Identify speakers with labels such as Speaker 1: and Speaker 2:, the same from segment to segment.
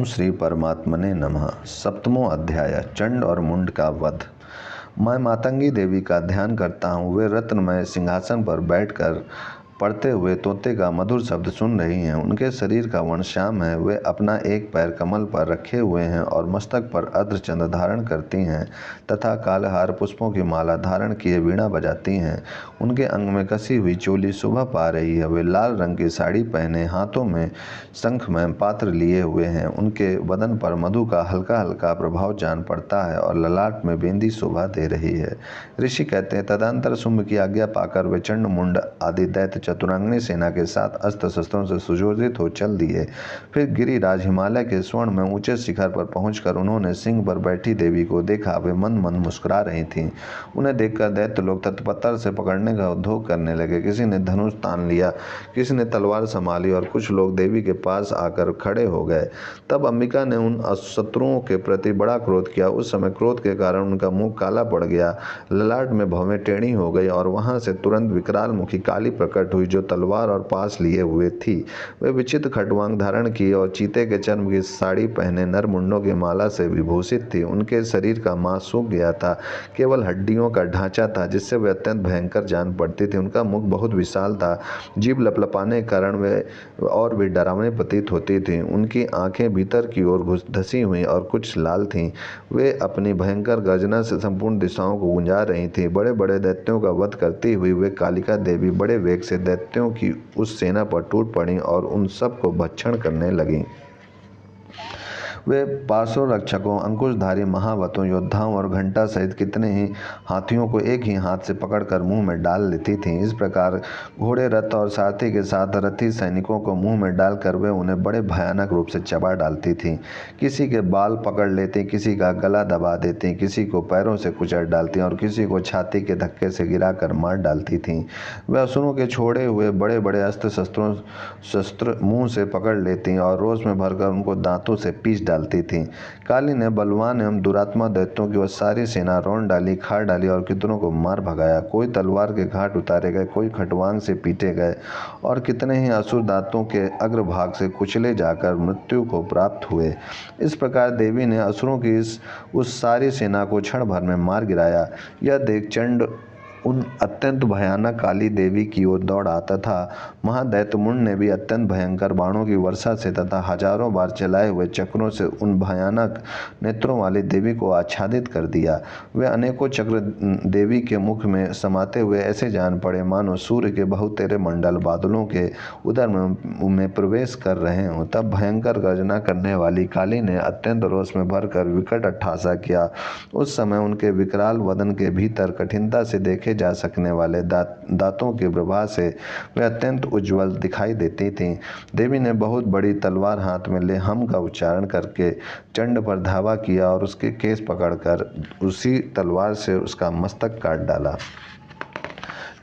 Speaker 1: श्री परमात्मने नमः। सप्तमों अध्याय चंड और मुंड का वध। मैं मातंगी देवी का ध्यान करता हूँ। वे रत्नमय सिंहासन पर बैठकर पढ़ते हुए तोते का मधुर शब्द सुन रही हैं। उनके शरीर का वर्ण श्याम है। वे अपना एक पैर कमल पर रखे हुए हैं और मस्तक पर अर्धचंद्र धारण करती हैं तथा कालहार पुष्पों की माला धारण किए वीणा बजाती हैं। उनके अंग में कसी हुई चोली शोभा पा रही है। वे लाल रंग की साड़ी पहने हाथों में शंखमय पात्र लिए हुए हैं। उनके बदन पर मधु का हल्का हल्का प्रभाव जान पड़ता है और ललाट में बेंदी शोभा दे रही है। ऋषि कहते हैं, तदंतर शुंभ की आज्ञा पाकर वे चंड मुंड आदि दैत्य चतुरांगनी सेना के साथ अस्त्र शस्त्रों से सुशोभित हो चल दिए। फिर गिरिराज हिमालय के स्वर्ण में ऊंचे शिखर पर पहुंचकर उन्होंने सिंह पर बैठी देवी को देखा। वे मन मन मुस्कुरा रही थीं। उन्हें देखकर दैत्य लोग तत्पत्तर से पकड़ने का उद्योग करने लगे। किसी ने धनुष तान लिया, किसी ने तलवार संभाली और कुछ लोग देवी के पास आकर खड़े हो गए। तब अंबिका ने उन शत्रुओं के प्रति बड़ा क्रोध किया। उस समय क्रोध के कारण उनका मुंह काला पड़ गया, ललाट में भवें टेढ़ी हो गई और वहां से तुरंत विकराल मुखी काली प्रकट हुई जो तलवार और पास लिए हुए थी। वे विचित्र खटवांग धारण किए और चीते के चर्म की साड़ी पहने नरमुंडों की माला से विभूषित थी। उनके शरीर का मांस सूख गया था, केवल हड्डियों का ढांचा था जिससे वे अत्यंत भयंकर जान पड़ती थी। उनका मुख बहुत विशाल था, जीभ लपलपाने के कारण वे और भी डरावनी प्रतीत होती थी। उनकी आंखें भीतर की ओर धसी हुई और कुछ लाल थीं। वे अपनी भयंकर गर्जना से संपूर्ण दिशाओं को गुंजा रही थीं। बड़े बड़े दैत्यों का वध करती हुई वे कालिका देवी बड़े वेग से दैत्यों की उस सेना पर टूट पड़ी और उन सब को भक्षण करने लगीं। वे पार्श्व रक्षकों, अंकुशधारी महावतों, योद्धाओं और घंटा सहित कितने ही हाथियों को एक ही हाथ से पकड़कर मुंह में डाल लेती थीं। इस प्रकार घोड़े, रथ और सारथी के साथ रथी सैनिकों को मुंह में डालकर वे उन्हें बड़े भयानक रूप से चबा डालती थीं। किसी के बाल पकड़ लेती, किसी का गला दबा देती, किसी को पैरों से कुचल डालती और किसी को छाती के धक्के से गिराकर मार डालती थीं। वे असुरों के छोड़े हुए बड़े बड़े शस्त्र मुंह से पकड़ लेती और रोष में भरकर उनको दांतों से पीस डालती थी। काली ने बलवान एवं दुरात्मा दैत्यों की वह सारी सेना रौंद डाली, खा डाली और कितनों को मार भगाया। कोई तलवार के घाट उतारे गए, कोई खटवांग से पीटे गए और कितने ही असुर दांतों के अग्रभाग से कुचले जाकर मृत्यु को प्राप्त हुए। इस प्रकार देवी ने असुरों की उस सारी सेना को क्षण भर में मार गिराया। यह देख चंड उन अत्यंत भयानक काली देवी की ओर दौड़ा तथा महादैत्य मुंड ने भी अत्यंत भयंकर बाणों की वर्षा से तथा हजारों बार चलाए हुए चक्रों से उन भयानक नेत्रों वाली देवी को आच्छादित कर दिया। वे अनेकों चक्र देवी के मुख में समाते हुए ऐसे जान पड़े मानो सूर्य के बहुतेरे मंडल बादलों के उदर में प्रवेश कर रहे हों। तब भयंकर गर्जना करने वाली काली ने अत्यंत रोष में भरकर विकट अट्ठासा किया। उस समय उनके विकराल वदन के भीतर कठिनता से देखे जा सकने वाले दांतों की प्रभा से वे अत्यंत उज्ज्वल दिखाई देती थीं। देवी ने बहुत बड़ी तलवार हाथ में ले हम का उच्चारण करके चंड पर धावा किया और उसके केस पकड़कर उसी तलवार से उसका मस्तक काट डाला।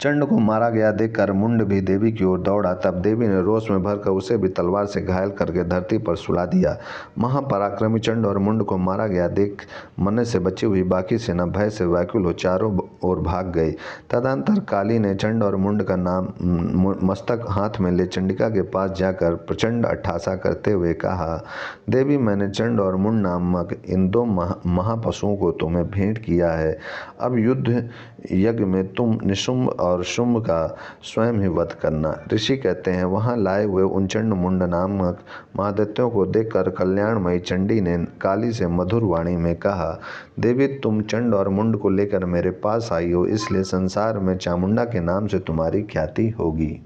Speaker 1: चंड को मारा गया देखकर मुंड भी देवी की ओर दौड़ा। तब देवी ने रोष में भरकर उसे भी तलवार से घायल करके धरती पर सुला दिया। महापराक्रमी चंड और मुंड को मारा गया देख मरने से बची हुई बाकी सेना भय से व्याकुल हो चारों ओर भाग गई। तदंतर काली ने चंड और मुंड का नाम मस्तक हाथ में ले चंडिका के पास जाकर प्रचंड अट्ठासा करते हुए कहा, देवी, मैंने चंड और मुंड नामक इन दो महापशुओं को तुम्हें भेंट किया है। अब युद्ध यज्ञ में तुम निशुंभ और शुंभ का स्वयं ही वध करना। ऋषि कहते हैं, वहां लाए हुए उन चंड मुंड नामक महादैत्यों को देखकर कल्याणमयी चंडी ने काली से मधुर वाणी में कहा, देवी, तुम चंड और मुंड को लेकर मेरे पास आई हो, इसलिए संसार में चामुंडा के नाम से तुम्हारी ख्याति होगी।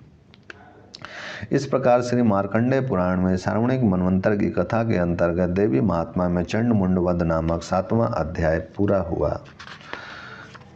Speaker 1: इस प्रकार श्री मार्कंडेय पुराण में सार्वणिक मनवंतर की कथा के अंतर्गत देवी महात्मा में चंड मुंड वध नामक 7वां अध्याय पूरा हुआ।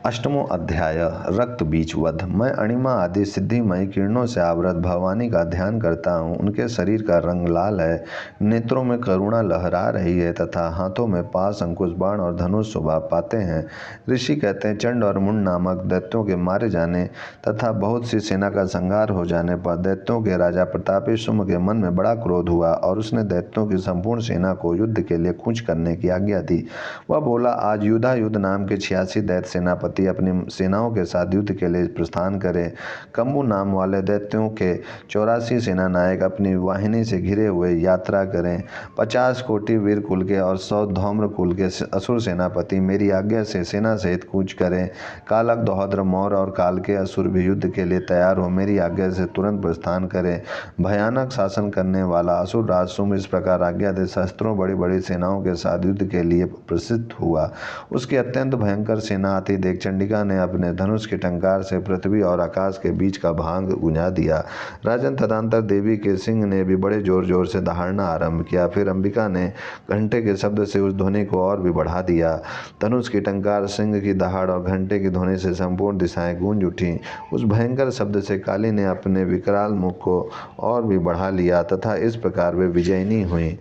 Speaker 1: अष्टमों अध्याय रक्त बीज वध। मैं अणिमा आदि सिद्धिमयी किरणों से आवृत भवानी का ध्यान करता हूँ। उनके शरीर का रंग लाल है, नेत्रों में करुणा लहरा रही है तथा हाथों में पास, अंकुश, बाण और धनुष शोभा पाते हैं। ऋषि कहते हैं, चंड और मुंड नामक दैत्यों के मारे जाने तथा बहुत सी सेना का संहार हो जाने पर दैत्यों के राजा प्रतापी शुंभ के मन में बड़ा क्रोध हुआ और उसने दैत्यों की संपूर्ण सेना को युद्ध के लिए कूच करने की आज्ञा दी। वह बोला, आज युद्धायुध नाम के 86 दैत्य सेनापति सेनापति अपनी सेनाओं के साथ युद्ध के लिए प्रस्थान करें। कम्बु नाम वाले दैत्यों के 84 सेना नायक अपनी वाहिनी से घिरे हुए यात्रा करें। 50 कोटि वीर कुल के और 100 धौम्र कुल के असुर सेनापति मेरी आज्ञा से सेना सहित कूच करें। कालक, दौहद्र, मौर और काल के असुर भी युद्ध के लिए तैयार हो मेरी आज्ञा से तुरंत प्रस्थान करें। भयानक शासन करने वाला असुर राज शुंभ इस प्रकार आज्ञा दे सहस्त्रों बड़ी बड़ी सेनाओं के साथ युद्ध के लिए प्रसिद्ध हुआ। उसकी अत्यंत भयंकर सेना आती देख चंडिका ने अपने धनुष के टंकार से पृथ्वी और आकाश के बीच का भाग गुंजा दिया। राजन, तदंतर देवी के सिंह ने भी बड़े जोर जोर से दहाड़ना आरंभ किया। फिर अंबिका ने घंटे के शब्द से उस ध्वनि को और भी बढ़ा दिया। धनुष की टंकार, सिंह की दहाड़ और घंटे की ध्वनि से संपूर्ण दिशाएं गूंज उठी। उस भयंकर शब्द से काली ने अपने विकराल मुख को और भी बढ़ा लिया तथा इस प्रकार वे विजयिनी हुई।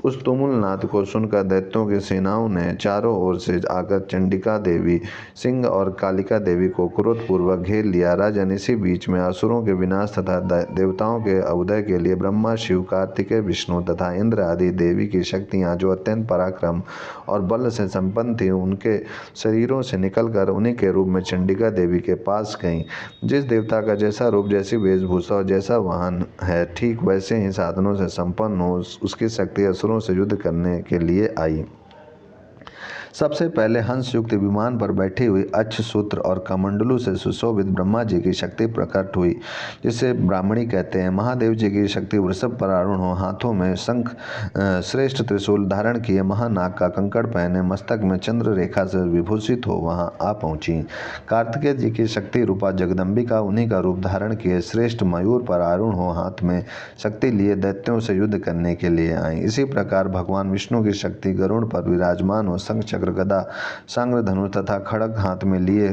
Speaker 1: उस तुमुल नाद को सुनकर दैत्यों की सेनाओं ने चारों ओर से आकर चंडिका देवी, सिंह और कालिका देवी को क्रोधपूर्वक घेर लिया। राजन, इसी बीच में असुरों के विनाश तथा देवताओं के उदय के लिए ब्रह्मा, शिव, कार्तिकेय, विष्णु तथा इंद्र आदि देवी की शक्तियां जो अत्यंत पराक्रम और बल से संपन्न थीं, उनके शरीरों से निकलकर उन्हीं के रूप में चंडिका देवी के पास गईं। जिस देवता का जैसा रूप, जैसी वेशभूषा और जैसा वाहन है, ठीक वैसे ही साधनों से संपन्न हो उसकी शक्ति असुरों से युद्ध करने के लिए आई। सबसे पहले हंस युक्त विमान पर बैठी हुई अक्षसूत्र और कमंडलू से सुशोभित ब्रह्मा जी की शक्ति प्रकट हुई, जिसे ब्राह्मणी कहते हैं। महादेव जी की शक्ति वृषभ पर आरूढ़ हो, हाथों में शंख श्रेष्ठ त्रिशूल धारण किए, महानाग का कंकड़ पहने, मस्तक में चंद्र रेखा से विभूषित हो वहां आ पहुंची। कार्तिकेय जी की शक्ति रूपा जगदम्बिका उन्हीं का रूप धारण किए श्रेष्ठ मयूर पर आरूढ़ हो, हाथ में शक्ति लिए दैत्यों से युद्ध करने के लिए आई। इसी प्रकार भगवान विष्णु की शक्ति गरुड़ पर विराजमान हो, शंख, चक्र, गदा, सांग्र, धनुष तथा खड़ग हाथ में लिए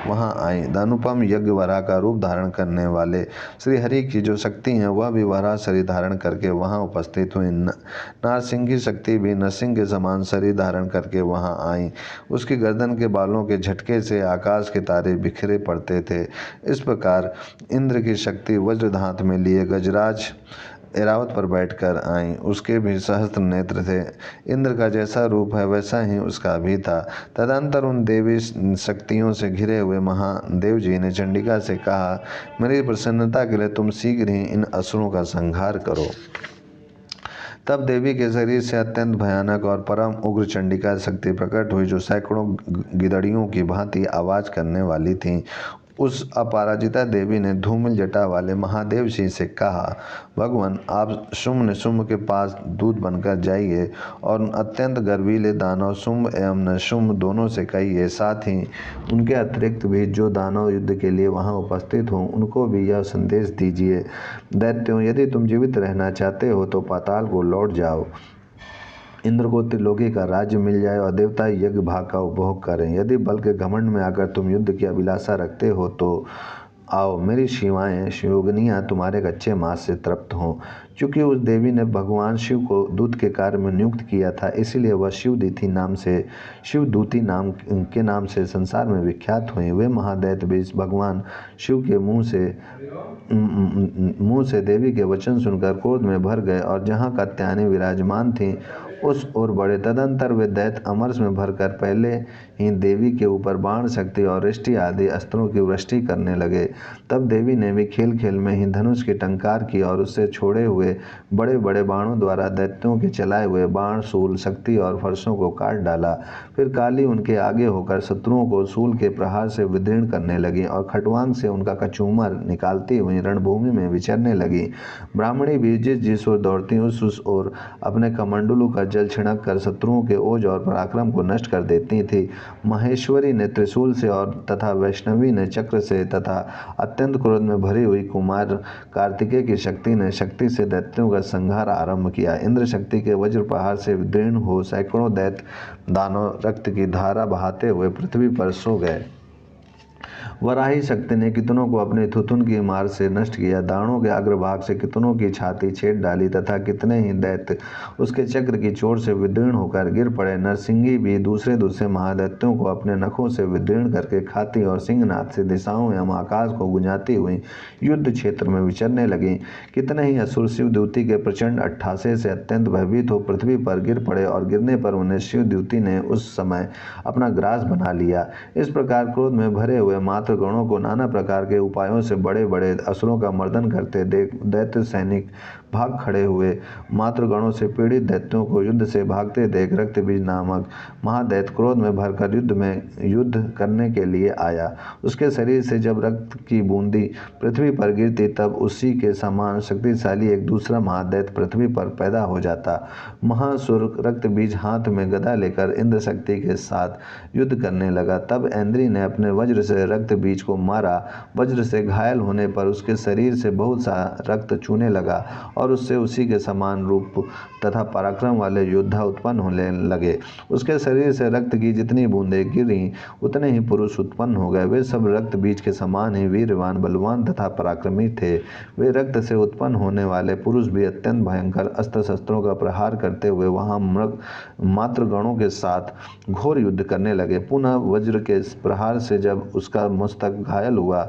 Speaker 1: वहां आई। अनुपम यज्ञ वराह का रूप धारण करने वाले श्री हरि की जो शक्ति है, वह भी वराह शरीर धारण करके वहां उपस्थित हुई। नारसिंह की शक्ति भी नरसिंह के समान शरीर धारण करके वहां आई। उसकी गर्दन के बालों के झटके से आकाश के तारे बिखरे पड़ते थे। इस प्रकार इंद्र की शक्ति वज्र हाथ में लिए गजराज ऐरावत पर बैठकर आई। उसके भी सहस्त्र नेत्र थे। इंद्र का जैसा रूप है वैसा ही उसका भी था। तदंतर उन देवी शक्तियों से घिरे हुए महादेव जी ने चंडिका से कहा, मेरी प्रसन्नता के लिए तुम शीघ्र ही इन असुरों का संहार करो। तब देवी के शरीर से अत्यंत भयानक और परम उग्र चंडिका शक्ति प्रकट हुई, जो सैकड़ों गिदड़ियों की भांति आवाज करने वाली थी। उस अपराजिता देवी ने धूमिल जटा वाले महादेव जी से कहा, भगवान, आप शुंभ निशुंभ के पास दूत बनकर जाइए और अत्यंत गर्वीले दानव शुंभ एवं निशुंभ दोनों से कहिए, साथ ही उनके अतिरिक्त भी जो दानव युद्ध के लिए वहां उपस्थित हों, उनको भी यह संदेश दीजिए, दैत्यों, यदि तुम जीवित रहना चाहते हो तो पाताल को लौट जाओ। इंद्र को त्रिलोकी का राज्य मिल जाए और देवता यज्ञ भाग का उपभोग करें। यदि बल के घमंड में आकर तुम युद्ध की अभिलाषा रखते हो तो आओ, मेरी शिवाएं, शिवयोगिनियां तुम्हारे कच्चे मांस से तृप्त हों। चूँकि उस देवी ने भगवान शिव को दूत के कार्य में नियुक्त किया था, इसलिए वह शिवदूती नाम से संसार में विख्यात हुई। वे महादैत्य भी भगवान शिव के मुंह से देवी के वचन सुनकर क्रोध में भर गए और जहाँ कात्यायनी विराजमान थी उस ओर बढ़े। तदंतर वे दैत्य अमरस में भरकर पहले ही देवी के ऊपर बाण शक्ति और रिष्टि आदि अस्त्रों की वृष्टि करने लगे। तब देवी ने भी खेल खेल में ही धनुष की टंकार की और उससे छोड़े हुए बड़े बड़े बाणों द्वारा दैत्यों के चलाए हुए बाण, शूल, शक्ति और फरसों को काट डाला। फिर काली उनके आगे होकर शत्रुओं को शूल के प्रहार से विदीर्ण करने लगी और खटवांग से उनका कचूमर निकालती हुई रणभूमि में विचरने लगी। ब्राह्मणी भी जिस ओर दौड़ती उस ओर अपने कमंडलू का जल छिड़क कर शत्रुओं के ओज और पराक्रम को नष्ट कर देती थी। महेश्वरी ने त्रिशूल से और तथा वैष्णवी ने चक्र से तथा अत्यंत क्रोध में भरी हुई कुमार कार्तिकेय की शक्ति ने शक्ति से दैत्यों का संहार आरंभ किया। इंद्र शक्ति के वज्र प्रहार से विदीर्ण हो सैकड़ों दैत्य दानव रक्त की धारा बहाते हुए पृथ्वी पर सो गए। वराही शक्ति ने कितनों को अपने थुथुन की मार से नष्ट किया, दानों के अग्रभाग से कितनों की छाती छेद डाली तथा कितने ही दैत्य उसके चक्र की चोट से विदीर्ण होकर गिर पड़े। नरसिंगी भी दूसरे दूसरे महादैत्यों को अपने नखों से विदीर्ण करके खाती और सिंहनाद से दिशाओं एवं आकाश को गुंजाती हुई युद्ध क्षेत्र में विचरने लगी। कितने ही असुर शिवद्युति के प्रचंड अट्ठासे से अत्यंत भयभीत हो पृथ्वी पर गिर पड़े और गिरने पर उन्हें शिवद्युति ने उस समय अपना ग्रास बना लिया। इस प्रकार क्रोध में भरे हुए मातृगणों को नाना प्रकार के उपायों से बड़े बड़े असुरों का मर्दन करते देख दैत्य सैनिक भाग खड़े हुए। मातृगणों से पीड़ित दैत्यों को युद्ध से भागते देख रक्तबीज नामक महादैत्य क्रोध में भरकर युद्ध करने के लिए आया। उसके शरीर से जब रक्त की बूंदी पृथ्वी पर गिरती तब उसी के समान शक्तिशाली एक दूसरा महादैत्य पृथ्वी पर पैदा हो जाता। महासुर रक्तबीज हाथ में गदा लेकर इंद्र शक्ति के साथ युद्ध करने लगा। तब ऐन्द्री ने अपने वज्र से रक्तबीज को मारा। वज्र से घायल होने पर उसके शरीर से बहुत सा रक्त चूने लगा और उससे उसी के समान रूप तथा पराक्रम वाले योद्धा उत्पन्न होने लगे। उसके शरीर से रक्त की जितनी बूंदें गिरी उतने ही पुरुष उत्पन्न हो गए। वे सब रक्त बीज के समान ही वीरवान, बलवान तथा पराक्रमी थे। वे रक्त से उत्पन्न होने वाले पुरुष भी अत्यंत भयंकर अस्त्र शस्त्रों का प्रहार करते हुए वहां मातृगणों के साथ घोर युद्ध करने लगे। पुनः वज्र के प्रहार से जब उसका मस्तक घायल हुआ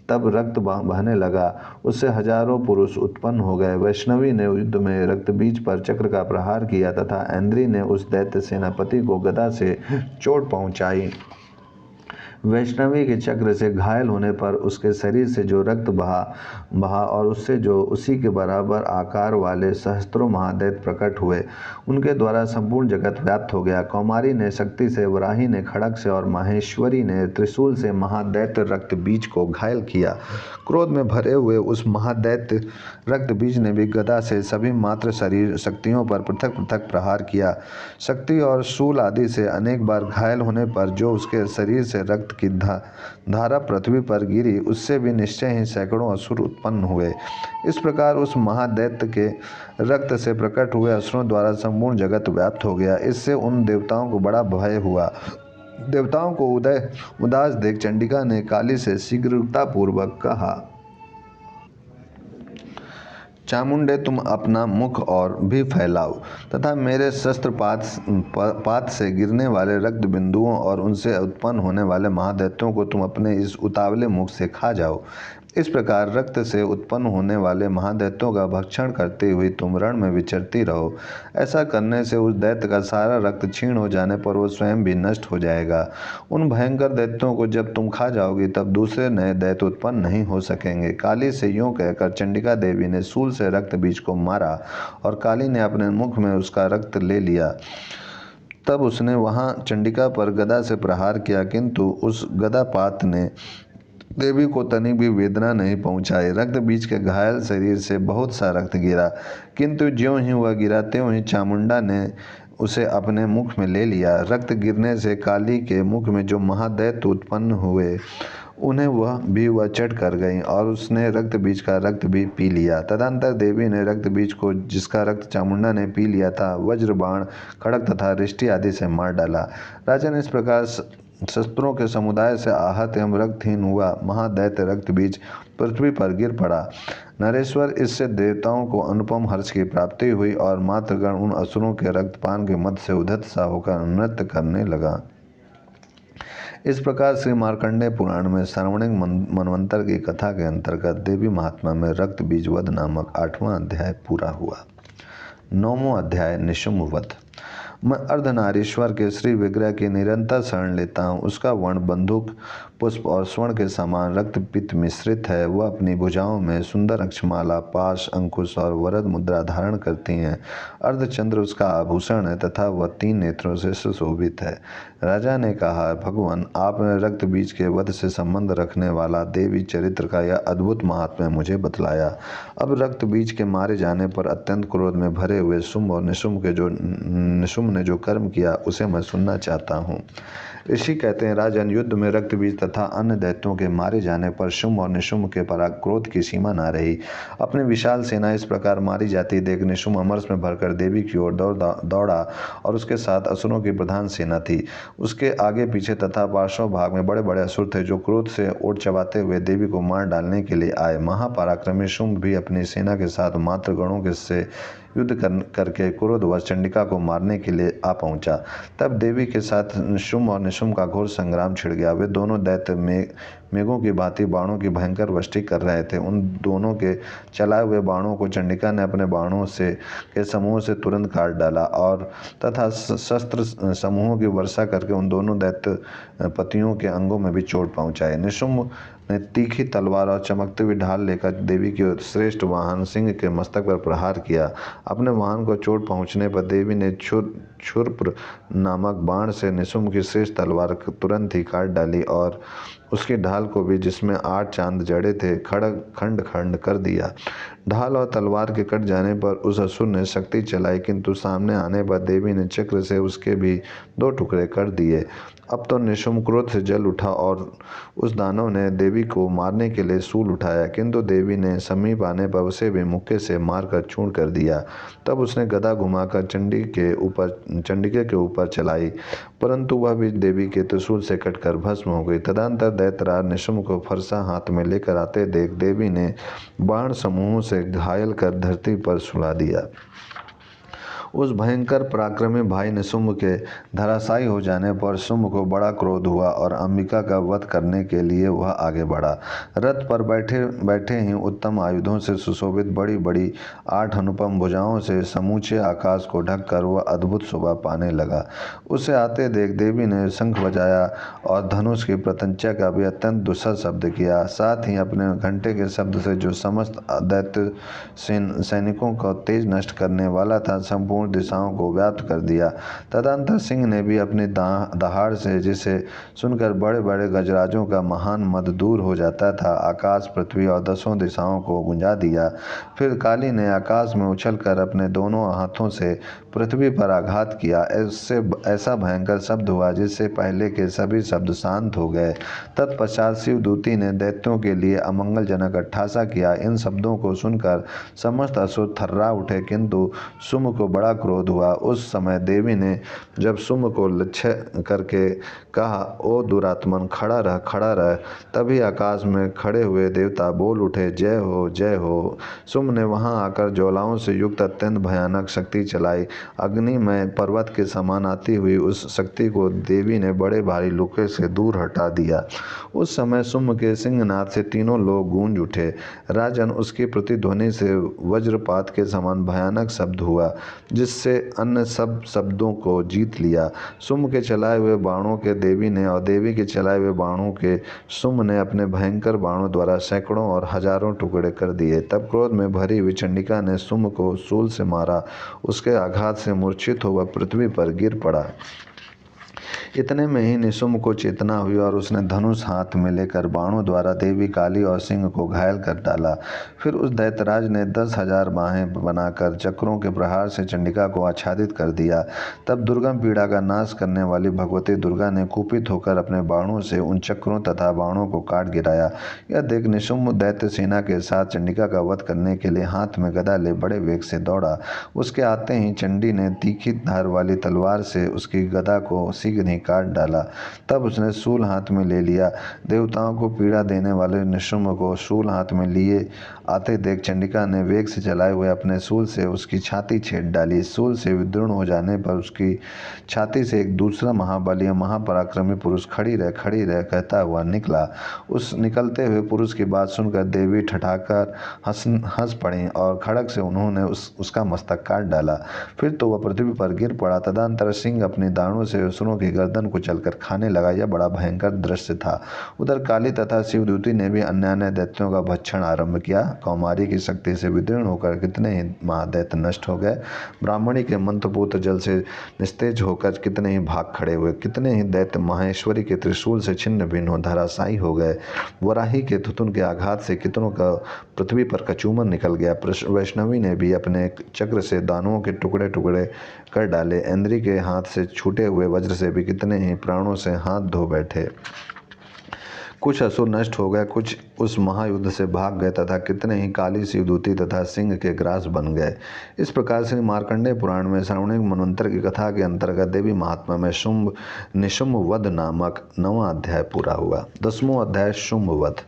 Speaker 1: तब रक्त बहने लगा। उससे हजारों पुरुष उत्पन्न हो गए। वैष्णवी ने युद्ध में रक्तबीज पर चक्र का प्रहार किया तथा ऐन्द्री ने उस दैत्य सेनापति को गदा से चोट पहुंचाई। वैष्णवी के चक्र से घायल होने पर उसके शरीर से जो रक्त बहा और उससे जो उसी के बराबर आकार वाले सहस्त्रों महादैत्य प्रकट हुए, उनके द्वारा संपूर्ण जगत व्याप्त हो गया। कौमारी ने शक्ति से, वराही ने खड़ग से और माहेश्वरी ने त्रिशूल से महादैत्य रक्त बीज को घायल किया। क्रोध में भरे हुए उस महादैत्य रक्त बीज ने भी गदा से सभी मात्र शरीर शक्तियों पर पृथक पृथक प्रहार किया। शक्ति और शूल आदि से अनेक बार घायल होने पर जो उसके शरीर से रक्त की धारा पृथ्वी पर गिरी, उससे भी निश्चय ही सैकड़ों असुर उत्पन्न हुए। इस प्रकार उस महादैत्य के रक्त से प्रकट हुए असुरों द्वारा संपूर्ण जगत व्याप्त हो गया। इससे उन देवताओं को बड़ा भय हुआ। देवताओं को उदास देख चंडिका ने काली से शीघ्रतापूर्वक कहा, चामुंडे, तुम अपना मुख और भी फैलाओ तथा मेरे शस्त्र पात से गिरने वाले रक्त बिंदुओं और उनसे उत्पन्न होने वाले महादैत्यों को तुम अपने इस उतावले मुख से खा जाओ। इस प्रकार रक्त से उत्पन्न होने वाले महादैत्यों का भक्षण करते हुए तुम रण में विचरती रहो। ऐसा करने से उस दैत्य का सारा रक्त क्षीण हो जाने पर वो स्वयं भी नष्ट हो जाएगा। उन भयंकर दैत्यों को जब तुम खा जाओगी तब दूसरे नए दैत्य उत्पन्न नहीं हो सकेंगे। काली से यूँ कहकर चंडिका देवी ने शूल से रक्त बीज को मारा और काली ने अपने मुख में उसका रक्त ले लिया। तब उसने वहाँ चंडिका पर गदा से प्रहार किया, किंतु उस गदापात ने देवी को तनिक भी वेदना नहीं पहुंचाई। रक्त बीज के घायल शरीर से बहुत सा रक्त गिरा, किंतु ज्यों ही वह गिरा त्यों ही चामुंडा ने उसे अपने मुख में ले लिया। रक्त गिरने से काली के मुख में जो महादैत्य उत्पन्न हुए उन्हें वह चट कर गई और उसने रक्त बीज का रक्त भी पी लिया। तदंतर देवी ने रक्त बीज को, जिसका रक्त चामुंडा ने पी लिया था, वज्र, बाण, खड़ग तथा रिष्टि आदि से मार डाला। राजन, इस प्रकार शस्त्रों के समुदाय से आहत एवं रक्तहीन हुआ महादैत्य रक्त बीज पृथ्वी पर गिर पड़ा। नरेश्वर, इससे देवताओं को अनुपम हर्ष की प्राप्ति हुई और मातृगण उन असुरों के रक्तपान के मद से उद्धत सा होकर नृत्य करने लगा। इस प्रकार श्री मार्कंडेय पुराण में श्रावणिक मनवंतर की कथा के अंतर्गत देवी महात्मा में रक्त बीज वध नामक 8वां अध्याय पूरा हुआ। 9वां अध्याय निशुम्भ वध। मैं अर्धनारीश्वर के श्री विग्रह की निरंतर शरण लेता हूँ। उसका वर्ण बंदूक, पुष्प और स्वर्ण के समान रक्तपित्त मिश्रित है। वह अपनी भुजाओं में सुंदर अक्षमाला, पाश, अंकुश और वरद मुद्रा धारण करती हैं। अर्धचंद्र उसका आभूषण है तथा वह 3 नेत्रों से सुशोभित है। राजा ने कहा, भगवान, आपने रक्त बीज के वध से संबंध रखने वाला देवी चरित्र का यह अद्भुत महात्म्य मुझे बतलाया। अब रक्त बीज के मारे जाने पर अत्यंत क्रोध में भरे हुए शुंभ और निशुम्भ के जो निशुम्भ ने जो कर्म किया उसे मैं सुनना चाहता हूँ। ऋषि कहते हैं, राजन, युद्ध में रक्त बीज तथा अन्य दैत्यों के मारे जाने पर शुंभ और निशुंभ के पराक्रोध की सीमा न रही। अपनी विशाल सेना इस प्रकार मारी जाती देख निशुंभ अमरस में भरकर देवी की ओर दौड़ा और उसके साथ असुरों की प्रधान सेना थी। उसके आगे पीछे तथा पार्श्व भाग में बड़े बड़े असुर थे जो क्रोध से ओट चबाते हुए देवी को मार डालने के लिए आए। महापराक्रमी शुंभ भी अपनी सेना के साथ मात्र गणों के से युद्ध करके क्रोधवश चंडिका को मारने के लिए आ पहुंचा। तब देवी के साथ शुंभ और निशुंभ का घोर संग्राम छिड़ गया। वे दोनों दैत्य मेघों की भांति बाणों की भयंकर वृष्टि कर रहे थे। उन दोनों के चलाए हुए बाणों को चंडिका ने अपने बाणों से के समूह से तुरंत काट डाला और तथा शस्त्र समूहों की वर्षा करके उन दोनों दैत्य पतियों के अंगों में भी चोट पहुंचाई। निशुंभ ने तीखी तलवार और चमकती हुई ढाल लेकर देवी के श्रेष्ठ वाहन सिंह के मस्तक पर प्रहार किया। अपने वाहन को चोट पहुंचने पर देवी ने क्षुरप्र नामक बाण से निशुंभ की श्रेष्ठ तलवार तुरंत ही काट डाली और उसकी ढाल को भी, जिसमें 8 चांद जड़े थे, खंड खंड कर दिया। ढाल और तलवार के कट जाने पर उस असुर ने शक्ति चलाई, किंतु सामने आने पर देवी ने चक्र से उसके भी 2 टुकड़े कर दिए। अब तो निशुंभ क्रोध से जल उठा और उस दानव ने देवी को मारने के लिए शूल उठाया, किंतु देवी ने समीप आने पर उसे भी मुक्के से मारकर चूर्ण कर दिया। तब उसने गदा घुमाकर चंडिके के ऊपर चलाई, परंतु वह भी देवी के त्रिशूल से कटकर भस्म हो गई। तदंतर दैत्यराज निशुंभ को फरसा हाथ में लेकर आते देख देवी ने बाण समूहों से घायल कर धरती पर सुला दिया। उस भयंकर पराक्रमी भाई निशुंभ के धराशायी हो जाने पर शुंभ को बड़ा क्रोध हुआ और अंबिका का वध करने के लिए वह आगे बढ़ा। रथ पर बैठे बैठे ही उत्तम आयुधों से सुशोभित बड़ी बड़ी 8 अनुपम भुजाओं से समूचे आकाश को ढककर वह अद्भुत शोभा पाने लगा। उसे आते देख देवी ने शंख बजाया और धनुष की प्रत्यंचा का भी अत्यंत दुस्सह शब्द किया। साथ ही अपने घंटे के शब्द से जो समस्त दैत्य सैनिकों को तेज नष्ट करने वाला था, संपूर्ण दिशाओं को व्याप्त कर दिया। तदंतर सिंह ने भी अपनी दहाड़ से, जिसे सुनकर बड़े बड़े गजराजों का महान मद दूर हो जाता था, आकाश, पृथ्वी और 10 दिशाओं को गुंजा दिया। फिर काली ने आकाश में उछलकर अपने दोनों हाथों से पृथ्वी पर आघात किया। ऐसा भयंकर शब्द हुआ जिससे पहले के सभी शब्द शांत हो गए। तत्पश्चात शिवदूती ने दैत्यों के लिए अमंगलजनक अट्ठासा किया। इन शब्दों को सुनकर समस्त असुर थर्रा उठे, किंतु शुंभ को बड़ा क्रोध हुआ। उस समय देवी ने जब शुंभ को लक्ष्य करके कहा, ओ दुरात्मन, खड़ा रह, खड़ा रह। तभी आकाश में खड़े हुए देवता बोल उठे, जय हो, जय हो। शुंभ ने वहां आकर ज्वालाओं से युक्त अत्यंत भयानक शक्ति चलाई। अग्निमय पर्वत के समान आती हुई उस शक्ति को देवी ने बड़े भारी लुके से दूर हटा दिया। उस समय शुंभ के सिंहनाद से तीनों लोग गूंज उठे। राजन, उसकी प्रतिध्वनि से वज्रपात के समान भयानक शब्द हुआ, जिससे अन्य सब शब्दों को जीत लिया। शुंभ के चलाए हुए बाणों के देवी ने और देवी के चलाए हुए बाणों के शुंभ ने अपने भयंकर बाणों द्वारा सैकड़ों और हजारों टुकड़े कर दिए। तब क्रोध में भरी हुई चंडिका ने शुंभ को शूल से मारा। उसके आघात से मूर्छित हो वह पृथ्वी पर गिर पड़ा। इतने में ही निशुंभ को चेतना हुई और उसने धनुष हाथ में लेकर बाणों द्वारा देवी, काली और सिंह को घायल कर डाला। फिर उस दैत्यराज ने 10,000 बाहें बनाकर चक्रों के प्रहार से चंडिका को आच्छादित कर दिया। तब दुर्गम पीड़ा का नाश करने वाली भगवती दुर्गा ने कुपित होकर अपने बाणों से उन चक्रों तथा बाणों को काट गिराया। यह देख निशुंभ दैत्य सेना के साथ चंडिका का वध करने के लिए हाथ में गदा ले बड़े वेग से दौड़ा। उसके आते ही चंडी ने तीखी धार वाली तलवार से उसकी गदा को शीघ्र ही काट डाला। तब उसने शूल हाथ में ले लिया। देवताओं को पीड़ा देने वाले निशुंभ को शूल हाथ में लिए आते देख चंडिका ने वेग से चलाए हुए अपने शूल से उसकी छाती छेद डाली। शूल से विदीर्ण हो जाने पर उसकी छाती से एक दूसरा महाबली महापराक्रमी पुरुष खड़ी रह कहता हुआ निकला। उस निकलते हुए पुरुष की बात सुनकर देवी ठठाकर हंस पड़ी और खड़ग से उन्होंने उसका मस्तक काट डाला। फिर तो वह पृथ्वी पर गिर पड़ा। तदंतर सिंह अपनी दाढ़ों से असुरों की गर्दन कुचलकर खाने लगा। यह बड़ा भयंकर दृश्य था। उधर काली तथा शिवदूती ने भी अन्य दैत्यों का भक्षण आरंभ किया। कौमारी की शक्ति से विदीर्ण होकर कितने ही महादैत्य नष्ट हो गए। ब्राह्मणी के मंत्रपूत जल से निस्तेज होकर कितने ही भाग खड़े हुए। कितने ही दैत्य माहेश्वरी के त्रिशूल से छिन्न भिन्न हो धराशायी हो गए। वराही के थुथुन के आघात से कितनों का पृथ्वी पर कचूमर निकल गया। वैष्णवी ने भी अपने चक्र से दानवों के टुकड़े टुकड़े कर डाले। इंद्री के हाथ से छूटे हुए वज्र से भी कितने ही प्राणों से हाथ धो बैठे। कुछ असुर नष्ट हो गए, कुछ उस महायुद्ध से भाग गए तथा कितने ही काली शिवदूती तथा सिंह के ग्रास बन गए। इस प्रकार से मार्कंडेय पुराण में श्रावणिक मनवंतर की कथा के अंतर्गत देवी महात्मा में शुंभ निशुंभ वध नामक 9वां अध्याय पूरा हुआ। 10वां अध्याय शुंभ वध।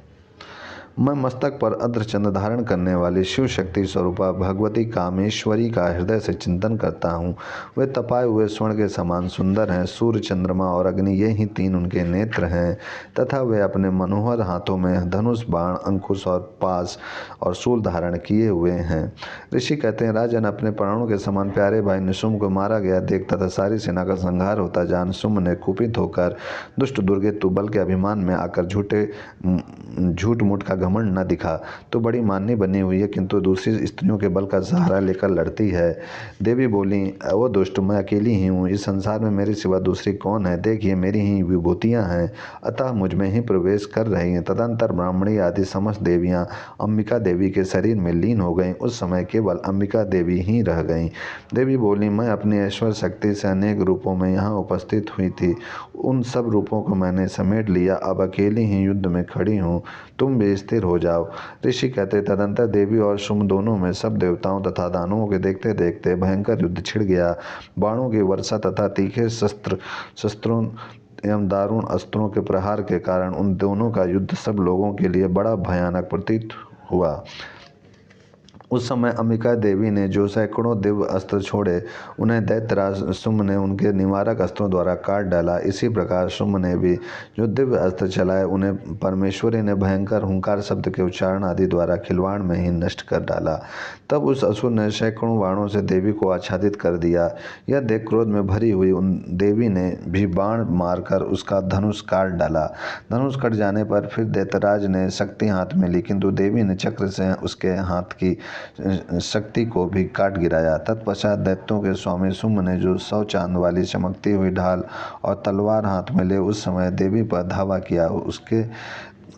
Speaker 1: मैं मस्तक पर अद्रचंद धारण करने वाली शिव शक्ति स्वरूपा भगवती कामेश्वरी का हृदय से चिंतन करता हूँ। वे तपाए हुए स्वर्ण के समान सुंदर हैं। सूर्य, चंद्रमा और अग्नि ये ही 3 उनके नेत्र हैं तथा वे अपने मनोहर हाथों में धनुष, बाण, अंकुश और पास और शूल धारण किए हुए हैं। ऋषि कहते हैं, राजन, अपने प्राणों के समान प्यारे भाई निशुंभ को मारा गया देख तथा सारी सेना का संहार होता जान शुंभ ने कुपित होकर, दुष्ट दुर्गे, तू बल के अभिमान में आकर झूठ मूठ का घमंड न दिखा। तो बड़ी माननी बनी हुई है, किंतु दूसरी स्त्रियों के बल का सहारा लेकर लड़ती है। देवी बोली, वो दुष्ट, मैं अकेली ही हूँ। इस संसार में मेरे सिवा दूसरी कौन है? देखिए, मेरी ही विभूतियाँ हैं, अतः मुझ में ही प्रवेश कर रही हैं। तदंतर ब्राह्मणी आदि समस्त देवियाँ अंबिका देवी के शरीर में लीन हो गईं। उस समय केवल अंबिका देवी ही रह गईं। देवी बोली, मैं अपनी ऐश्वर्य शक्ति से अनेक रूपों में यहाँ उपस्थित हुई थी। उन सब रूपों को मैंने समेट लिया। अब अकेली ही युद्ध में खड़ी हूँ, तुम भी स्थिर हो जाओ। ऋषि कहते, तदंतर देवी और शुंभ दोनों में सब देवताओं तथा दानवों के देखते देखते भयंकर युद्ध छिड़ गया। बाणों की वर्षा तथा तीखे शस्त्रों एवं दारुण अस्त्रों के प्रहार के कारण उन दोनों का युद्ध सब लोगों के लिए बड़ा भयानक प्रतीत हुआ। उस समय अंबिका देवी ने जो सैकड़ों दिव्य अस्त्र छोड़े, उन्हें दैत्यराज शुंभ ने उनके निवारक अस्त्रों द्वारा काट डाला। इसी प्रकार शुंभ ने भी जो दिव्य अस्त्र चलाए, उन्हें परमेश्वरी ने भयंकर हुंकार शब्द के उच्चारण आदि द्वारा खिलवाड़ में ही नष्ट कर डाला। तब उस असुर ने सैकड़ों बाणों से देवी को आच्छादित कर दिया। यह देख क्रोध में भरी हुई उन देवी ने भी बाण मारकर उसका धनुष काट डाला। धनुष कट जाने पर फिर दैत्यराज ने शक्ति हाथ में ली, किंतु देवी ने चक्र से उसके हाथ की शक्ति को भी काट गिराया। तत्पश्चात दैत्यों के स्वामी शुंभ ने जो 100 चांद वाली चमकती हुई ढाल और तलवार हाथ में ले उस समय देवी पर धावा किया। उसके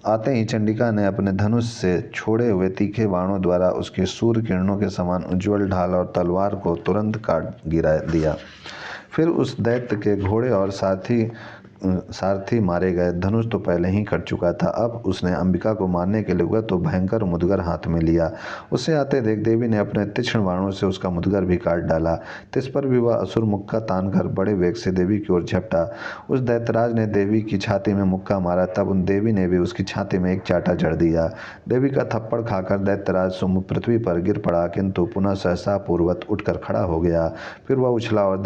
Speaker 1: आते ही चंडिका ने अपने धनुष से छोड़े हुए तीखे बाणों द्वारा उसके सूर्य किरणों के समान उज्ज्वल ढाल और तलवार को तुरंत काट गिरा दिया। फिर उस दैत्य के घोड़े और सारथी मारे गए। धनुष तो पहले ही कट चुका था। अब उसने अंबिका को मारने के लिए वह तो भयंकर मुदगर हाथ में लिया। उसे आते देख देवी ने अपने तीक्ष्ण बाणों से उसका मुदगर भी काट डाला। तिस पर भी वह असुर मुक्का तान कर बड़े वेग से देवी की ओर झपटा। उस दैत्यराज ने देवी की छाती में मुक्का मारा। तब उन देवी ने भी उसकी छाती में एक चाटा जड़ दिया। देवी का थप्पड़ खाकर दैत्यराज शुंभ पृथ्वी पर गिर पड़ा, किंतु पुनः सहसा पूर्वत उठकर खड़ा हो गया। फिर वह उछला और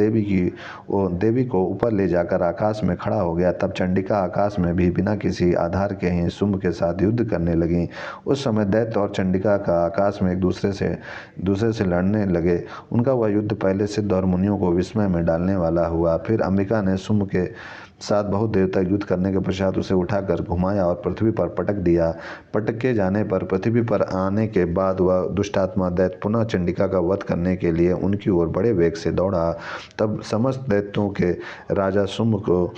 Speaker 1: देवी को ऊपर ले जाकर आकाश में खड़ा हो गया। तब चंडिका आकाश में भी बिना किसी आधार के ही शुंभ के साथ युद्ध करने लगी। उस समय दैत्य और चंडिका का आकाश में एक दूसरे से लड़ने लगे। उनका वह युद्ध पहले सिद्ध और मुनियों को विस्मय में डालने वाला हुआ। फिर अंबिका ने शुंभ के साथ बहुत देर तक युद्ध करने के पश्चात उसे उठाकर घुमाया और पृथ्वी पर पटक दिया। पटके जाने पर पृथ्वी पर आने के बाद वह दुष्टात्मा दैत्य पुनः चंडिका का वध करने के लिए उनकी ओर बड़े वेग से दौड़ा। तब समस्त दैत्यों के राजा शुंभ को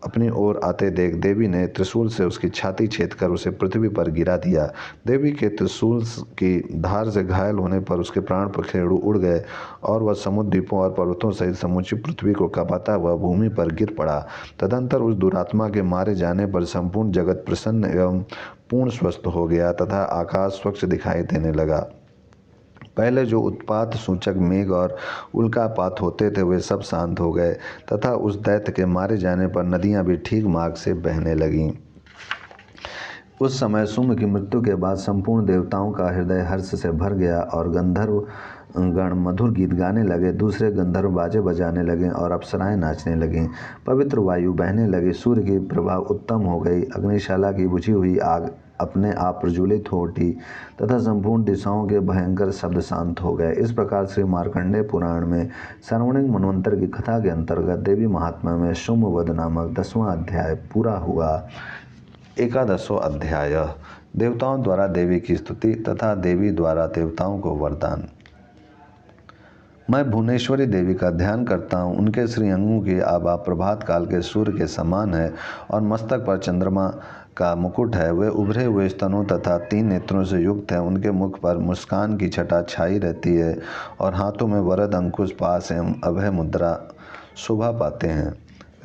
Speaker 1: अपनी ओर आते देख देवी ने त्रिशूल से उसकी छाती छेद कर उसे पृथ्वी पर गिरा दिया। देवी के त्रिशूल की धार से घायल होने पर उसके प्राण पखेरु उड़ गए और वह समुद्र, द्वीपों और पर्वतों सहित समूची पृथ्वी को कांपाता हुआ भूमि पर गिर पड़ा। तदंतर उस दुरात्मा के मारे जाने पर संपूर्ण जगत प्रसन्न एवं पूर्ण स्वस्थ हो गया तथा आकाश स्वच्छ दिखाई देने लगा। पहले जो उत्पात सूचक मेघ और उल्कापात होते थे वे सब शांत हो गए तथा उस दैत्य के मारे जाने पर नदियां भी ठीक मार्ग से बहने लगीं। उस समय शुंभ की मृत्यु के बाद संपूर्ण देवताओं का हृदय हर्ष से भर गया और गंधर्व गण मधुर गीत गाने लगे, दूसरे गंधर्व बाजे बजाने लगे और अप्सराएं नाचने लगीं। पवित्र वायु बहने लगी, सूर्य की प्रभा उत्तम हो गई, अग्निशाला की बुझी हुई आग अपने आप प्रज्वलित हो उठी तथा संपूर्ण दिशाओं के भयंकर शब्द शांत हो गए। इस प्रकार श्री मार्कंडेय पुराण में श्रवणिंग मनवंतर की कथा के अंतर्गत देवी महात्मा में शुंभवध नामक 10वां अध्याय पूरा हुआ। 11वां अध्याय देवताओं द्वारा देवी की स्तुति तथा देवी द्वारा देवताओं को वरदान। मैं भुवनेश्वरी देवी का ध्यान करता हूँ। उनके श्रीअंगों की आभा प्रभात काल के सूर्य के समान है और मस्तक पर चंद्रमा का मुकुट है। वे उभरे हुए स्तनों तथा 3 नेत्रों से युक्त है। उनके मुख पर मुस्कान की छटा छाई रहती है और हाथों में वरद अंकुश पास एवं अभय मुद्रा शोभा पाते हैं।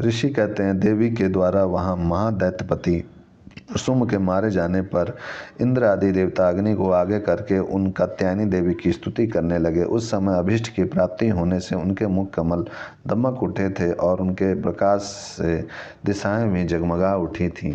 Speaker 1: ऋषि कहते हैं, देवी के द्वारा वहाँ महादैत्यपति शुंभ के मारे जाने पर इंद्र आदि देवता अग्नि को आगे करके उन कात्यायनी देवी की स्तुति करने लगे। उस समय अभीष्ट की प्राप्ति होने से उनके मुख कमल दमक उठे थे और उनके प्रकाश से दिशाएं भी जगमगा उठी थीं।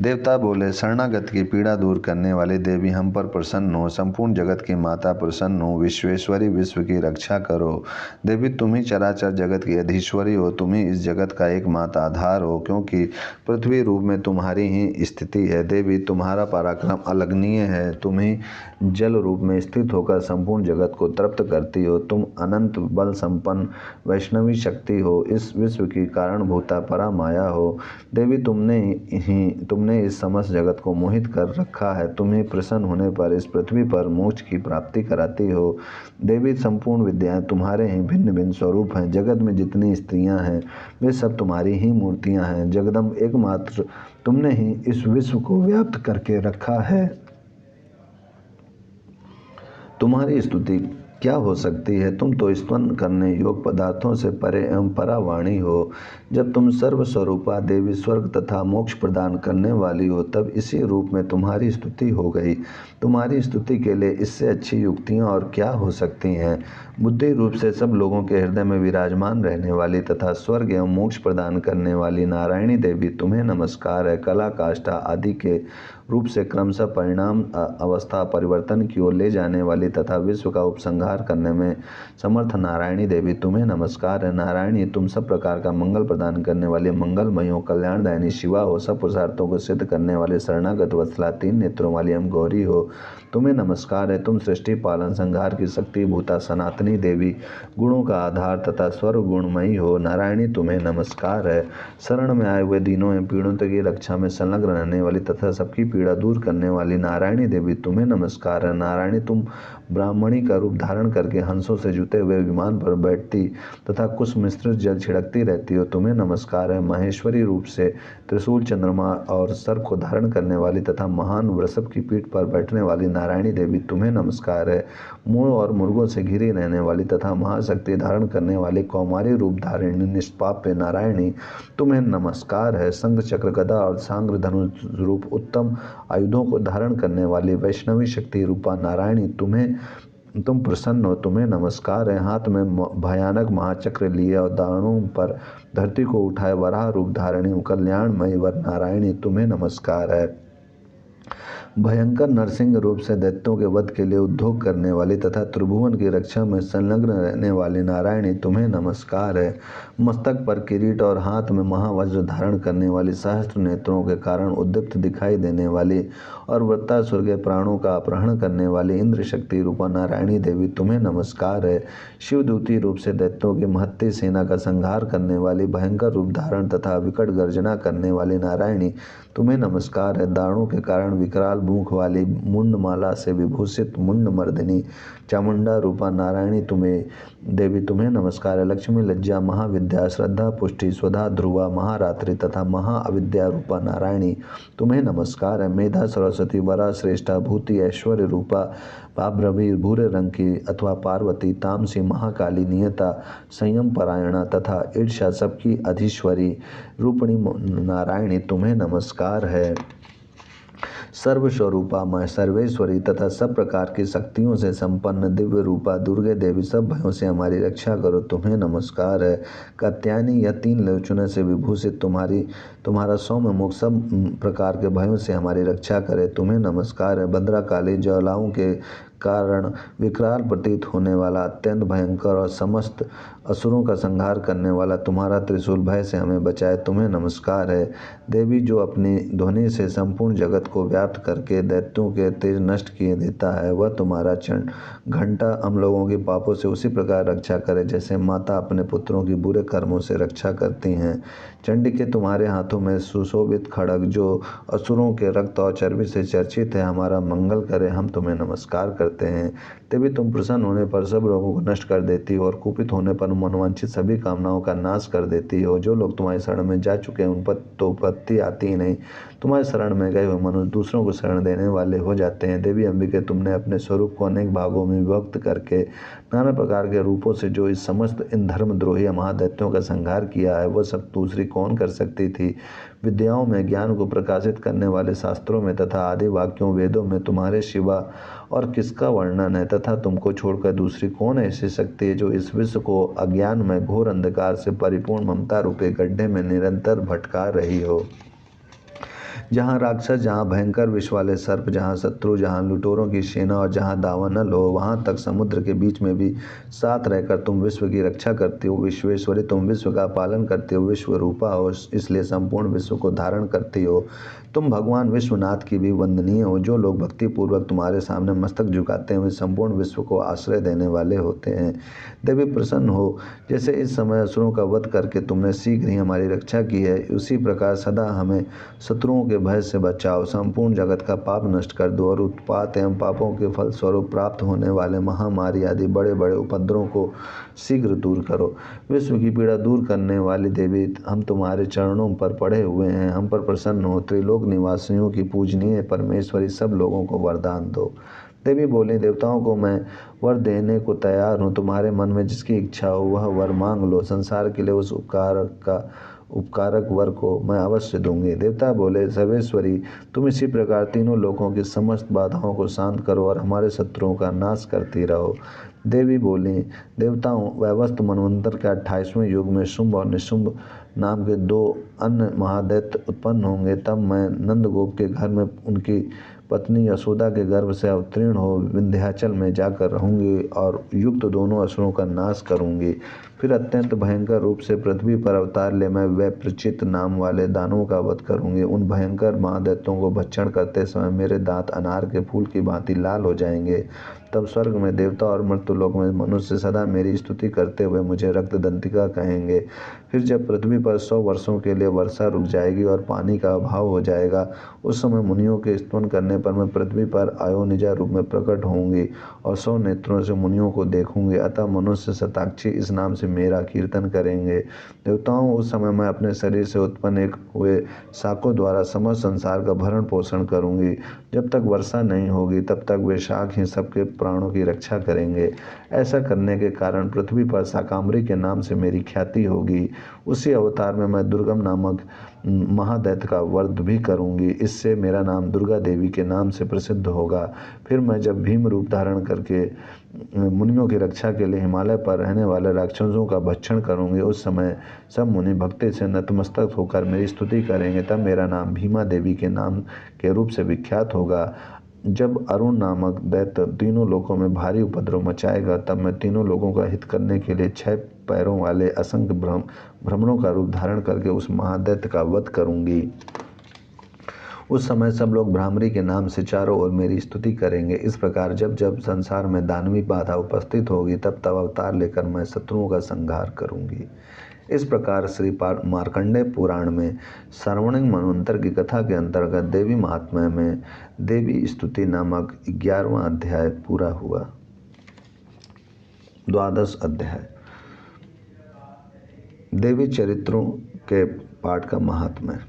Speaker 1: देवता बोले, शरणागत की पीड़ा दूर करने वाली देवी हम पर प्रसन्न हो, संपूर्ण जगत की माता प्रसन्न हो, विश्वेश्वरी विश्व की रक्षा करो। देवी तुम ही चराचर जगत की अधीश्वरी हो, तुम ही इस जगत का एकमात्र आधार हो, क्योंकि पृथ्वी रूप में तुम्हारी ही स्थिति है। देवी तुम्हारा पराक्रम अलंघनीय है, तुम ही जल रूप में स्थित होकर संपूर्ण जगत को तृप्त करती हो। तुम अनंत बल संपन्न वैष्णवी शक्ति हो, इस विश्व की कारणभूता परा माया हो। देवी तुमने इस समस्त जगत को मोहित कर रखा है। तुम्हें प्रसन्न होने पर इस पृथ्वी पर मोक्ष की प्राप्ति कराती हो। देवी संपूर्ण विद्याएं तुम्हारे ही भिन्न भिन्न स्वरूप हैं। जगत में जितनी स्त्रियां हैं वे सब तुम्हारी ही मूर्तियां हैं। जगदम्ब एकमात्र तुमने ही इस विश्व को व्याप्त करके रखा है। तुम्हारी स्तुति क्या हो सकती है? तुम तो स्तवन करने योग पदार्थों से परे एवं परावाणी हो। जब तुम सर्वस्वरूपा देवी स्वर्ग तथा मोक्ष प्रदान करने वाली हो, तब इसी रूप में तुम्हारी स्तुति हो गई। तुम्हारी स्तुति के लिए इससे अच्छी युक्तियाँ और क्या हो सकती हैं? बुद्धि रूप से सब लोगों के हृदय में विराजमान रहने वाली तथा स्वर्ग एवं मोक्ष प्रदान करने वाली नारायणी देवी तुम्हें नमस्कार है। कला काष्ठा आदि के रूप से क्रमशः परिणाम अवस्था परिवर्तन की ओर ले जाने वाली तथा विश्व का उपसंहार करने में समर्थ नारायणी देवी तुम्हें नमस्कार है। नारायणी तुम सब प्रकार का मंगल प्रदान करने वाले मंगलमयी हो, कल्याणदायिनी शिवा हो, सब पुरुषार्थों को सिद्ध करने वाले शरणागत वत्सला 3 नेत्रों वाली हम गौरी हो, तुम्हें नमस्कार है। तुम सृष्टि पालन संहार की शक्ति भूता सनातनी देवी गुणों का आधार तथा स्वर्ग गुणमयी हो, नारायणी तुम्हें नमस्कार है। शरण में आए हुए दीनों एवं पीड़ितों की रक्षा में संलग्न रहने वाली तथा सबकी पीड़ा दूर करने वाली नारायणी देवी तुम्हें नमस्कार है। नारायणी तुम ब्राह्मणी का रूप धारण करके हंसों से जुते हुए विमान पर बैठती तथा कुछ मिश्रित जल छिड़कती रहती हो, तुम्हें नमस्कार है। महेश्वरी रूप से त्रिशूल चंद्रमा और सर्प को धारण करने वाली तथा महान वृषभ की पीठ पर बैठने वाली नारायणी देवी तुम्हें नमस्कार है। मोर और मुर्गों से घिरी रहने वाली तथा महाशक्ति धारण करने वाली कौमारी रूप धारिणी निष्पाप्य नारायणी तुम्हें नमस्कार है। शंख चक्र गदा और सांग्र धनुष रूप उत्तम आयुधों को धारण करने वाली वैष्णवी शक्ति रूपा नारायणी तुम प्रसन्न हो, तुम्हें नमस्कार है। हाथ में भयानक महाचक्र लिए और दानों पर धरती को उठाए वराह रूप धारिणी कल्याणमयी वर नारायणी तुम्हें नमस्कार है। भयंकर नरसिंह रूप से दैत्यों के वध के लिए उद्योग करने वाली तथा त्रिभुवन की रक्षा में संलग्न रहने वाली नारायणी तुम्हें नमस्कार है। मस्तक पर किरीट और हाथ में महावज्र धारण करने वाली सहस्त्र नेत्रों के कारण उद्दीप्त दिखाई देने वाली और वृत्तासुर के प्राणों का अपहरण करने वाली इंद्र शक्ति रूपा नारायणी देवी तुम्हें नमस्कार है। शिवदूती रूप से दैत्यों की महत्ती सेना का संहार करने वाली भयंकर रूप धारण तथा विकट गर्जना करने वाली नारायणी तुम्हें नमस्कार है। दाणों के कारण विकराल मुख वाली मुंडमाला से विभूषित मुंड मर्दिनी चामुंडा रूपा नारायणी तुम्हें नमस्कार है। लक्ष्मी लज्जा महाविद्या श्रद्धा पुष्टि स्वधा ध्रुवा महारात्रि तथा महाअविद्या रूपा नारायणी तुम्हें नमस्कार है। मेधा सरस्वती वरा श्रेष्ठा भूति ऐश्वर्य रूपा पाभ्रवी भूरे रंग की अथवा पार्वती तामसी महाकाली नियता संयम परायणा तथा ईर्ष्या सबकी अधीश्वरी रूपणी नारायणी तुम्हें नमस्कार है। सर्वस्वरूपा मैं सर्वेश्वरी तथा सब प्रकार की शक्तियों से संपन्न दिव्य रूपा दुर्गे देवी सब भयों से हमारी रक्षा करो, तुम्हें नमस्कार है। कात्यायनी यह 3 लोचनों से विभूषित तुम्हारा सौम्य मुख सब प्रकार के भयों से हमारी रक्षा करे, तुम्हें नमस्कार है। भद्रकाली ज्वालाओं के कारण विकराल प्रतीत होने वाला, अत्यंत भयंकर और समस्त असुरों का संहार करने वाला तुम्हारा त्रिशूल भय से हमें बचाए, तुम्हें नमस्कार है। देवी, जो अपनी ध्वनि से संपूर्ण जगत को व्याप्त करके दैत्यों के तेज नष्ट किए देता है, वह तुम्हारा घंटा हम लोगों के पापों से उसी प्रकार रक्षा करे जैसे माता अपने पुत्रों की बुरे कर्मों से रक्षा करती हैं। चंडिके, तुम्हारे हाथों में सुशोभित खड्ग जो असुरों के रक्त और चर्बी से चर्चित है, हमारा मंगल करे, हम तुम्हें नमस्कार करते हैं। देवी, तुम प्रसन्न होने पर सब रोगों को नष्ट कर देती हो और कुपित होने पर मनवांछित सभी कामनाओं का नाश कर देती हो। जो लोग तुम्हारी शरण में जा चुके हैं उन पर तो उपत्ति आती ही नहीं, तुम्हारे शरण में गए हुए मनुष्य दूसरों को शरण देने वाले हो जाते हैं। देवी अंबिके, तुमने अपने स्वरूप को अनेक भागों में विभक्त करके नाना प्रकार के रूपों से जो इस समस्त इन धर्मद्रोही महादैत्यों का संहार किया है, वह सब दूसरी कौन कर सकती थी। विद्याओं में ज्ञान को प्रकाशित करने वाले शास्त्रों में तथा आदि वाक्यों वेदों में तुम्हारे सिवा और किसका वर्णन है, तथा तुमको छोड़कर दूसरी कौन ऐसी शक्ति है जो इस विश्व को अज्ञान में घोर अंधकार से परिपूर्ण ममता रूपे गड्ढे में निरंतर भटका रही हो। जहाँ राक्षस, जहाँ भयंकर विष वाले सर्प, जहाँ शत्रु, जहाँ लुटेरों की सेना और जहाँ दावानल हो, वहाँ तक समुद्र के बीच में भी साथ रहकर तुम विश्व की रक्षा करती हो। विश्वेश्वरी, तुम विश्व का पालन करती हो, विश्व रूपा हो, इसलिए संपूर्ण विश्व को धारण करती हो। तुम भगवान विश्वनाथ की भी वंदनीय हो। जो लोग भक्तिपूर्वक तुम्हारे सामने मस्तक झुकाते हैं वे संपूर्ण विश्व को आश्रय देने वाले होते हैं। देवी, प्रसन्न हो। जैसे इस समय असुरों का वध करके तुमने शीघ्र ही हमारी रक्षा की है, उसी प्रकार सदा हमें शत्रुओं के भय से बचाओ। संपूर्ण जगत का पाप नष्ट कर दो और उत्पात एवं पापों के फलस्वरूप प्राप्त होने वाले महामारी आदि बड़े बड़े उपद्रवों को शीघ्र दूर करो। विश्व की पीड़ा दूर करने वाली देवी, हम तुम्हारे चरणों पर पड़े हुए हैं, हम पर प्रसन्न हो। त्रिलोक निवासियों की पूजनीय परमेश्वरी, सब लोगों को वरदान दो। देवी बोली, देवताओं को मैं वर देने को तैयार हूँ, तुम्हारे मन में जिसकी इच्छा हो वह वर मांग लो। संसार के लिए उस उपकारक वर को मैं अवश्य दूंगी। देवता बोले, सर्वेश्वरी, तुम इसी प्रकार तीनों लोकों की समस्त बाधाओं को शांत करो और हमारे शत्रुओं का नाश करती रहो। देवी बोली, देवताओं, वैवस्वत मनवंतर के 28वें युग में शुंभ और निशुंभ नाम के 2 अन्य महादैत्य उत्पन्न होंगे। तब मैं नंदगोप के घर में उनकी पत्नी यशोदा के गर्भ से अवतीर्ण हो विंध्याचल में जाकर रहूंगी और युक्त दोनों असुरों का नाश करूंगी। फिर अत्यंत भयंकर रूप से पृथ्वी पर अवतार ले मैं वैप्रचित नाम वाले दानवों का वध करूंगी। उन भयंकर महादैत्यों को भक्षण करते समय मेरे दांत अनार के फूल की भांति लाल हो जाएंगे। तब स्वर्ग में देवता और मर्त्यलोक में मनुष्य सदा मेरी स्तुति करते हुए मुझे रक्तदंतिका कहेंगे। फिर जब पृथ्वी पर 100 वर्षों के लिए वर्षा रुक जाएगी और पानी का अभाव हो जाएगा, उस समय मुनियों के स्तवन करने पर मैं पृथ्वी पर अयोनिजा रूप में प्रकट होंगी और 100 नेत्रों से मुनियों को देखूंगी। अतः मनुष्य शताक्षी इस नाम से मेरा कीर्तन करेंगे। देवताओं, उस समय मैं अपने शरीर से उत्पन्न एक हुए शाकों द्वारा समस्त संसार का भरण पोषण करूंगी। जब तक वर्षा नहीं होगी तब तक वे शाक ही सबके प्राणों की रक्षा करेंगे। ऐसा करने के कारण पृथ्वी पर शाकांबरी के नाम से मेरी ख्याति होगी। उसी अवतार में मैं दुर्गम नामक महादैत्य का वध भी करूंगी। इससे मेरा नाम दुर्गा देवी के नाम से प्रसिद्ध होगा। फिर मैं जब भीम रूप धारण करके मुनियों की रक्षा के लिए हिमालय पर रहने वाले राक्षसों का भक्षण करूंगी, उस समय सब मुनि भक्ति से नतमस्तक होकर मेरी स्तुति करेंगे। तब मेरा नाम भीमा देवी के नाम के रूप से विख्यात होगा। जब अरुण नामक दैत्य तीनों लोकों में भारी उपद्रव मचाएगा, तब मैं तीनों लोगों का हित करने के लिए 6 पैरों वाले असंख्य भ्रमणों का रूप धारण करके उस महादैत्य का वध करूंगी। उस समय सब लोग भ्रामरी के नाम से चारों ओर मेरी स्तुति करेंगे। इस प्रकार जब जब संसार में दानवी बाधा उपस्थित होगी, तब तब अवतार लेकर मैं शत्रुओं का संहार करूंगी। इस प्रकार श्री मार्कंडेय पुराण में सर्वणिक मनवंतर की कथा के अंतर्गत देवी महात्म्य में देवी स्तुति नामक 11वां अध्याय पूरा हुआ। 12वां अध्याय देवी चरित्रों के पाठ का महात्म्य।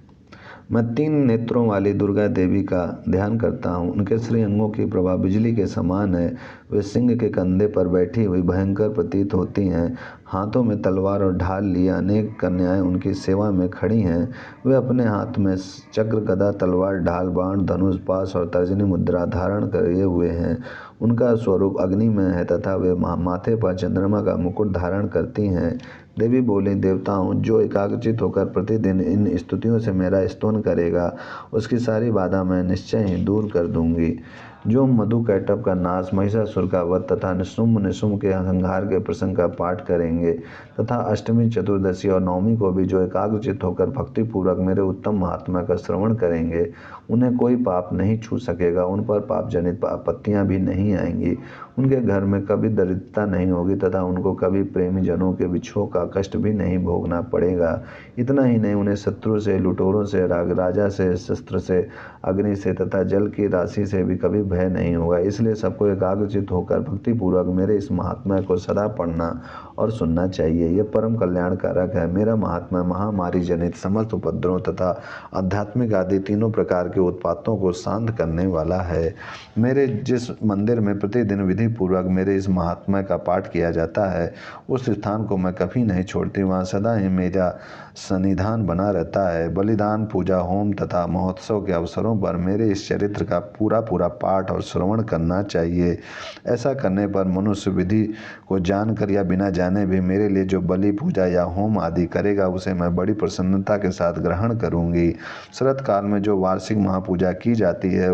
Speaker 1: मैं 3 नेत्रों वाली दुर्गा देवी का ध्यान करता हूँ। उनके श्रीअंगों की प्रभा बिजली के समान है। वे सिंह के कंधे पर बैठी हुई भयंकर प्रतीत होती हैं। हाथों में तलवार और ढाल लिए अनेक कन्याएं उनकी सेवा में खड़ी हैं। वे अपने हाथ में चक्र, गदा, तलवार, ढाल, बाण, धनुष, पाश और तर्जनी मुद्रा धारण किए हुए हैं। उनका स्वरूप अग्नि में है तथा वे माथे पर चंद्रमा का मुकुट धारण करती हैं। देवी बोली, देवताओं, जो एकाग्रचित होकर प्रतिदिन इन स्तुतियों से मेरा स्तवन करेगा, उसकी सारी बाधा मैं निश्चय ही दूर कर दूंगी। जो मधुकैटभ का नाश, महिषासुर का वध तथा निशुम्भ के संहार के प्रसंग का पाठ करेंगे तथा अष्टमी, चतुर्दशी और नवमी को भी जो एकाग्रचित्त होकर भक्तिपूर्वक मेरे उत्तम महात्मा का श्रवण करेंगे, उन्हें कोई पाप नहीं छू सकेगा, उन पर पाप जनित आपत्तियां भी नहीं आएंगी। उनके घर में कभी दरिद्रता नहीं होगी तथा उनको कभी प्रेमी जनों के विछोह का कष्ट भी नहीं भोगना पड़ेगा। इतना ही नहीं, उन्हें शत्रु से, लुटेरों से, राजा से, शस्त्र से, अग्नि से तथा जल की राशि से भी कभी भय नहीं होगा। इसलिए सबको एकाग्रचित्त होकर भक्तिपूर्वक मेरे इस महात्मा को सदा पढ़ना और सुनना चाहिए। यह परम कल्याणकारक है। मेरा महात्मा महामारी जनित समस्त उपद्रवों तथा आध्यात्मिक आदि तीनों प्रकार के उत्पातों को शांत करने वाला है। मेरे जिस मंदिर में प्रतिदिन विधि पूर्वक मेरे इस महात्मा का पाठ किया जाता है, उस स्थान को मैं कभी नहीं छोड़ती। वहाँ सदा ही मेरा सन्निधान बना रहता है। बलिदान, पूजा, होम तथा महोत्सव के अवसरों पर मेरे इस चरित्र का पूरा पाठ और श्रवण करना चाहिए। ऐसा करने पर मनुष्य विधि को जानकर या बिना जाने भी मेरे लिए जो बलि, पूजा या होम आदि करेगा, उसे मैं बड़ी प्रसन्नता के साथ ग्रहण करूंगी। शरत काल में जो वार्षिक महापूजा की जाती है,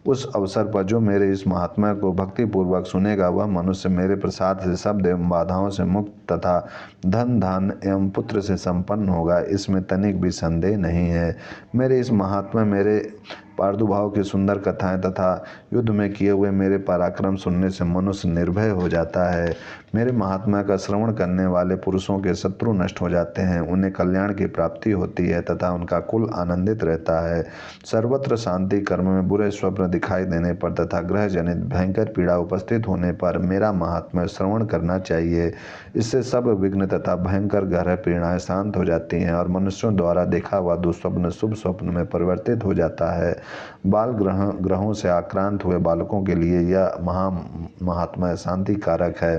Speaker 1: उस अवसर पर जो मेरे इस महात्मा को भक्तिपूर्वक सुनेगा, वह मनुष्य मेरे प्रसाद से शब्द एवं बाधाओं से मुक्त तथा धन, धान एवं पुत्र से संपन्न होगा। इसमें तनिक भी संदेह नहीं है। मेरे इस महात्मा मेरे प्रादुर्भाव की सुंदर कथाएं तथा युद्ध में किए हुए मेरे पराक्रम सुनने से मनुष्य निर्भय हो जाता है। मेरे महात्मा का श्रवण करने वाले पुरुषों के शत्रु नष्ट हो जाते हैं, उन्हें कल्याण की प्राप्ति होती है तथा उनका कुल आनंदित रहता है। सर्वत्र शांति, कर्म में बुरे स्वप्न दिखाई देने पर तथा ग्रह जनित भयंकर पीड़ा उपस्थित होने पर मेरा महात्मा श्रवण करना चाहिए। इससे सब विघ्न तथा भयंकर ग्रह पीड़ाएं शांत हो जाती हैं और मनुष्यों द्वारा देखा हुआ दुस्वप्न शुभ स्वप्न में परिवर्तित हो जाता है। बाल ग्रहों से आक्रांत हुए बालकों के लिए यह महात्मा शांति कारक है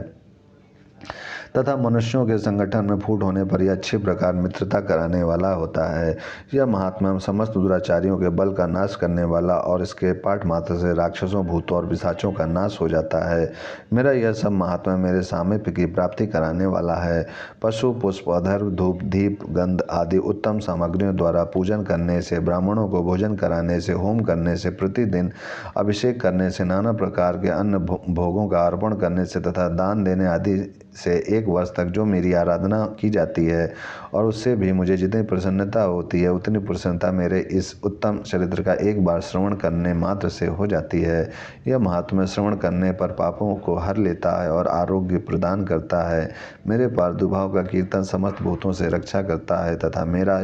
Speaker 1: तथा मनुष्यों के संगठन में फूट होने पर यह अच्छी प्रकार मित्रता कराने वाला होता है। यह महात्मा समस्त दुराचारियों के बल का नाश करने वाला और इसके पाठ मात्र से राक्षसों, भूतों और पिशाचों का नाश हो जाता है। मेरा यह सब महात्मा मेरे सामीप्य की प्राप्ति कराने वाला है। पशु, पुष्प, अधर्व, धूप, दीप, गंध आदि उत्तम सामग्रियों द्वारा पूजन करने से, ब्राह्मणों को भोजन कराने से, होम करने से, प्रतिदिन अभिषेक करने से, नाना प्रकार के अन्न भोगों का अर्पण करने से तथा दान देने आदि से 1 वर्ष तक जो मेरी आराधना की जाती है और उससे भी मुझे जितनी प्रसन्नता होती है, उतनी प्रसन्नता मेरे इस उत्तम चरित्र का एक बार श्रवण करने मात्र से हो जाती है। यह महात्मा श्रवण करने पर पापों को हर लेता है और आरोग्य प्रदान करता है। मेरे प्रादुर्भाव का कीर्तन समस्त भूतों से रक्षा करता है तथा मेरा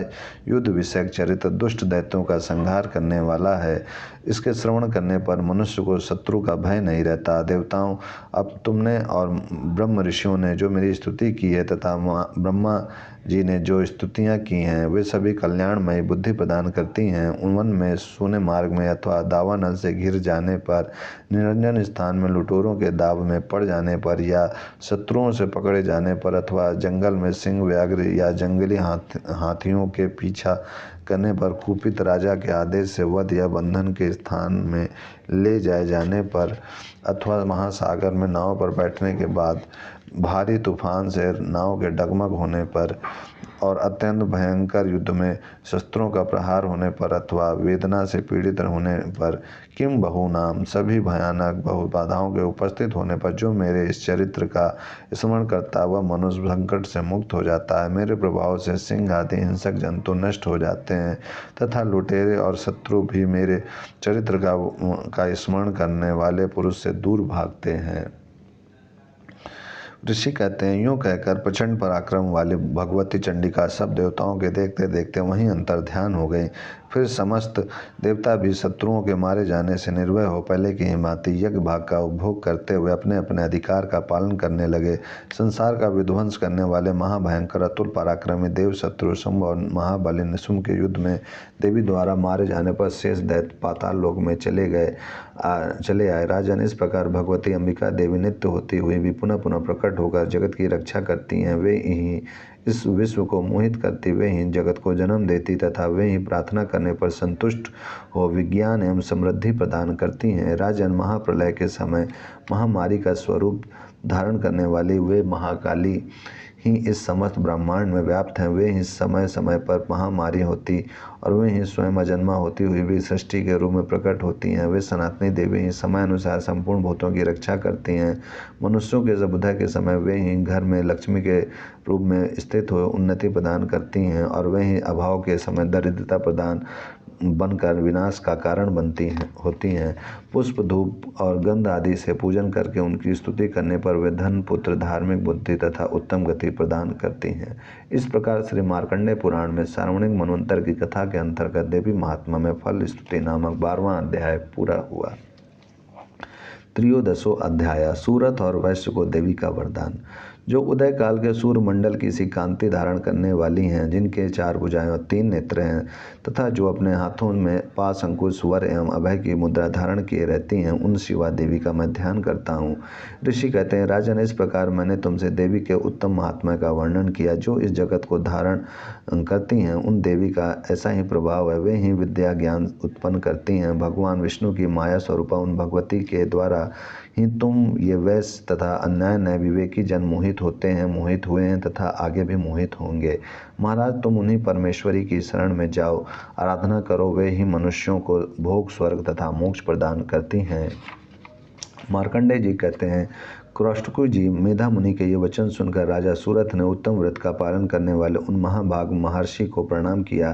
Speaker 1: युद्ध विषयक चरित्र दुष्ट दैत्यों का संहार करने वाला है। इसके श्रवण करने पर मनुष्य को शत्रु का भय नहीं रहता। देवताओं, अब तुमने और ब्रह्म ऋषियों ने जो मेरी स्तुति की है तथा ब्रह्मा जी ने जो स्तुतियाँ की हैं, वे सभी कल्याणमयी बुद्धि प्रदान करती हैं। वन में, सूने मार्ग में अथवा दावानल से घिर जाने पर, निरंजन स्थान में लुटेरों के दाव में पड़ जाने पर या शत्रुओं से पकड़े जाने पर अथवा जंगल में सिंह, व्याघ्र या जंगली हाथियों के पीछा करने पर, कुपित राजा के आदेश से वध या बंधन के स्थान में ले जाए जाने पर अथवा महासागर में नाव पर बैठने के बाद भारी तूफान से नाव के डगमग होने पर और अत्यंत भयंकर युद्ध में शस्त्रों का प्रहार होने पर अथवा वेदना से पीड़ित होने पर, किम बहु नाम सभी भयानक बहु बाधाओं के उपस्थित होने पर जो मेरे इस चरित्र का स्मरण करता वह मनुष्य संकट से मुक्त हो जाता है। मेरे प्रभाव से सिंह आदि हिंसक जंतु नष्ट हो जाते हैं तथा लुटेरे और शत्रु भी मेरे चरित्र का स्मरण करने वाले पुरुष से दूर भागते हैं। ऋषि कहते हैं, यूँ कहकर प्रचंड पराक्रम वाली भगवती चंडिका सब देवताओं के देखते देखते वहीं अंतर ध्यान हो गई। फिर समस्त देवता भी शत्रुओं के मारे जाने से निर्भय हो पहले की ही भांति यज्ञ भाग का उपभोग करते हुए अपने अपने अधिकार का पालन करने लगे। संसार का विध्वंस करने वाले महाभयंकर अतुल पराक्रमी देव शत्रु शुंभ और महाबली निशुंभ के युद्ध में देवी द्वारा मारे जाने पर शेष दैत्य पाताल लोक में चले आए। राजन, इस प्रकार भगवती अंबिका देवी नित्य होती हुई भी पुनः पुनः प्रकट होकर जगत की रक्षा करती हैं। वे ही इस विश्व को मोहित करती, वे ही जगत को जन्म देती तथा वे ही प्रार्थना करने पर संतुष्ट हो विज्ञान एवं समृद्धि प्रदान करती हैं। राजन, महाप्रलय के समय महामारी का स्वरूप धारण करने वाली वे महाकाली ही इस समस्त ब्रह्मांड में व्याप्त हैं, वे ही समय समय पर महामारी होती और वे ही स्वयं अजन्मा होती हुई भी सृष्टि के रूप में प्रकट होती हैं। वे सनातनी देवी ही समय अनुसार संपूर्ण भूतों की रक्षा करती हैं। मनुष्यों के सभुता के समय वे ही घर में लक्ष्मी के रूप में स्थित हो उन्नति प्रदान करती हैं और वे ही अभाव के समय दरिद्रता प्रदान बनकर विनाश का कारण होती हैं। पुष्प, धूप और गंध आदि से पूजन करके उनकी स्तुति करने पर वे धन, पुत्र, धार्मिक बुद्धि तथा उत्तम गति प्रदान करती हैं। इस प्रकार श्री मार्कंडेय पुराण में सार्वणिक मनवंतर की कथा के अंतर्गत देवी महात्मा में फल स्तुति नामक 12वां अध्याय पूरा हुआ। त्रयोदशो अध्याय सूरत और वैश्य को देवी का वरदान। जो उदय काल के सूर्य मंडल की सी कांति धारण करने वाली हैं, जिनके 4 भुजाएं और 3 नेत्र हैं तथा जो अपने हाथों में पाश, अंकुश, वर एवं अभय की मुद्रा धारण किए रहती हैं, उन शिवा देवी का मैं ध्यान करता हूँ। ऋषि कहते हैं, राजन, इस प्रकार मैंने तुमसे देवी के उत्तम महात्मा का वर्णन किया। जो इस जगत को धारण करती हैं, उन देवी का ऐसा ही प्रभाव है। वे ही विद्या ज्ञान उत्पन्न करती हैं। भगवान विष्णु की माया स्वरूपा उन भगवती के द्वारा ही तुम ये वैश्य तथा अन्याय न्याय विवेकी जन मोहित होते हैं, मोहित हुए हैं तथा आगे भी मोहित होंगे। महाराज, तुम उन्हीं परमेश्वरी की शरण में जाओ, आराधना करो। वे ही मनुष्यों को भोग, स्वर्ग तथा मोक्ष प्रदान करती हैं। मार्कंडेय जी कहते हैं, क्रौष्टकु जी, मेधा मुनि के ये वचन सुनकर राजा सूरत ने उत्तम व्रत का पालन करने वाले उन महाभाग महर्षि को प्रणाम किया।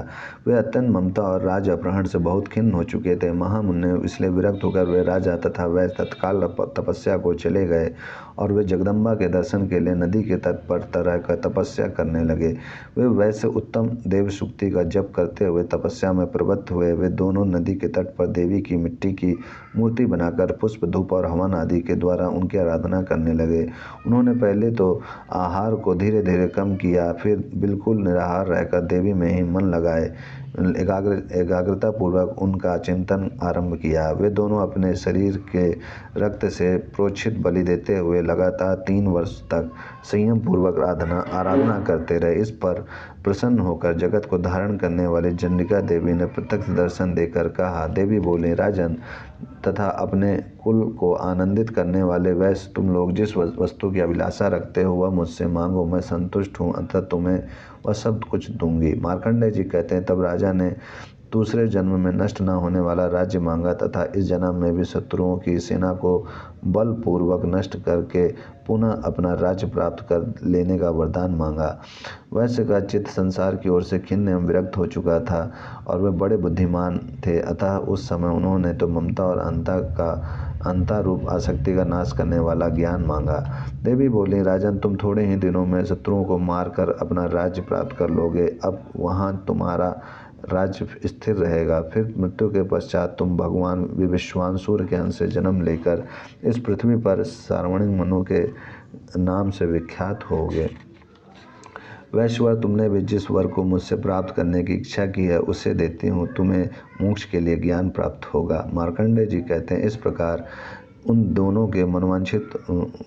Speaker 1: वे अत्यंत ममता और राज अपहरण से बहुत खिन्न हो चुके थे। महामुनि इसलिए विरक्त होकर वे राजा तथा वह तत्काल तपस्या को चले गए और वे जगदम्बा के दर्शन के लिए नदी के तट पर तरह का तपस्या करने लगे। वे वैसे उत्तम देव सूक्ति का जप करते हुए तपस्या में प्रवृत्त हुए। वे दोनों नदी के तट पर देवी की मिट्टी की मूर्ति बनाकर पुष्प, धूप और हवन आदि के द्वारा उनकी आराधना करने लगे। उन्होंने पहले तो आहार को धीरे धीरे कम किया, फिर बिल्कुल निराहार रहकर देवी में ही मन लगाए एकाग्रता पूर्वक उनका चिंतन आरंभ किया। वे दोनों अपने शरीर के रक्त से प्रोक्षित बलि देते हुए लगातार 3 वर्ष तक संयम पूर्वक आराधना करते रहे। इस पर प्रसन्न होकर जगत को धारण करने वाली चंडिका देवी ने प्रत्यक्ष दर्शन देकर कहा, देवी बोले, राजन तथा अपने कुल को आनंदित करने वाले वैश्य, तुम लोग जिस वस्तु की अभिलाषा रखते हो वह मुझसे मांगो, मैं संतुष्ट हूँ, अतः तुम्हें वह सब कुछ दूंगी। मार्कंडेय जी कहते हैं, तब राजा ने दूसरे जन्म में नष्ट न होने वाला राज्य मांगा तथा इस जन्म में भी शत्रुओं की सेना को बलपूर्वक नष्ट करके पुनः अपना राज्य प्राप्त कर लेने का वरदान मांगा। वैश्य का चित्त संसार की ओर से खिन्न एवं विरक्त हो चुका था और वे बड़े बुद्धिमान थे, अतः उस समय उन्होंने तो ममता और अंता रूप आसक्ति का नाश करने वाला ज्ञान मांगा। देवी बोली, राजन, तुम थोड़े ही दिनों में शत्रुओं को मारकर अपना राज्य प्राप्त कर लोगे। अब वहाँ तुम्हारा राज्य स्थिर रहेगा। फिर मृत्यु के पश्चात तुम भगवान विश्वावसुर के अंश से जन्म लेकर इस पृथ्वी पर सार्वणिक मनु के नाम से विख्यात होगे। वैश्वर, तुमने भी जिस वर को मुझसे प्राप्त करने की इच्छा की है उसे देती हूँ, तुम्हें मोक्ष के लिए ज्ञान प्राप्त होगा। मार्कंडेय जी कहते हैं, इस प्रकार उन दोनों के मनवांछित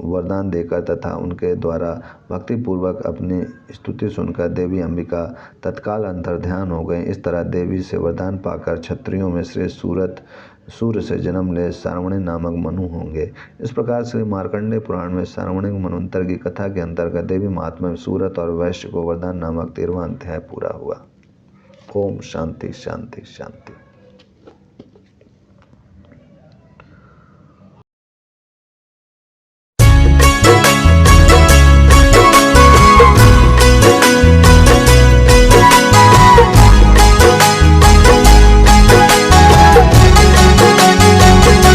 Speaker 1: वरदान देकर तथा उनके द्वारा भक्तिपूर्वक अपनी स्तुति सुनकर देवी अंबिका तत्काल अंतर्ध्यान हो गई। इस तरह देवी से वरदान पाकर क्षत्रियों में श्रेष्ठ सूर्य से जन्म ले सार्वणिक नामक मनु होंगे। इस प्रकार श्री मार्कंडेय पुराण में सार्वणिक मनवंतर की कथा के अंतर्गत देवी महात्मा सूरत और वैश्य को वरदान नामक 13वां अध्याय पूरा हुआ। ओम शांति शांति शांति।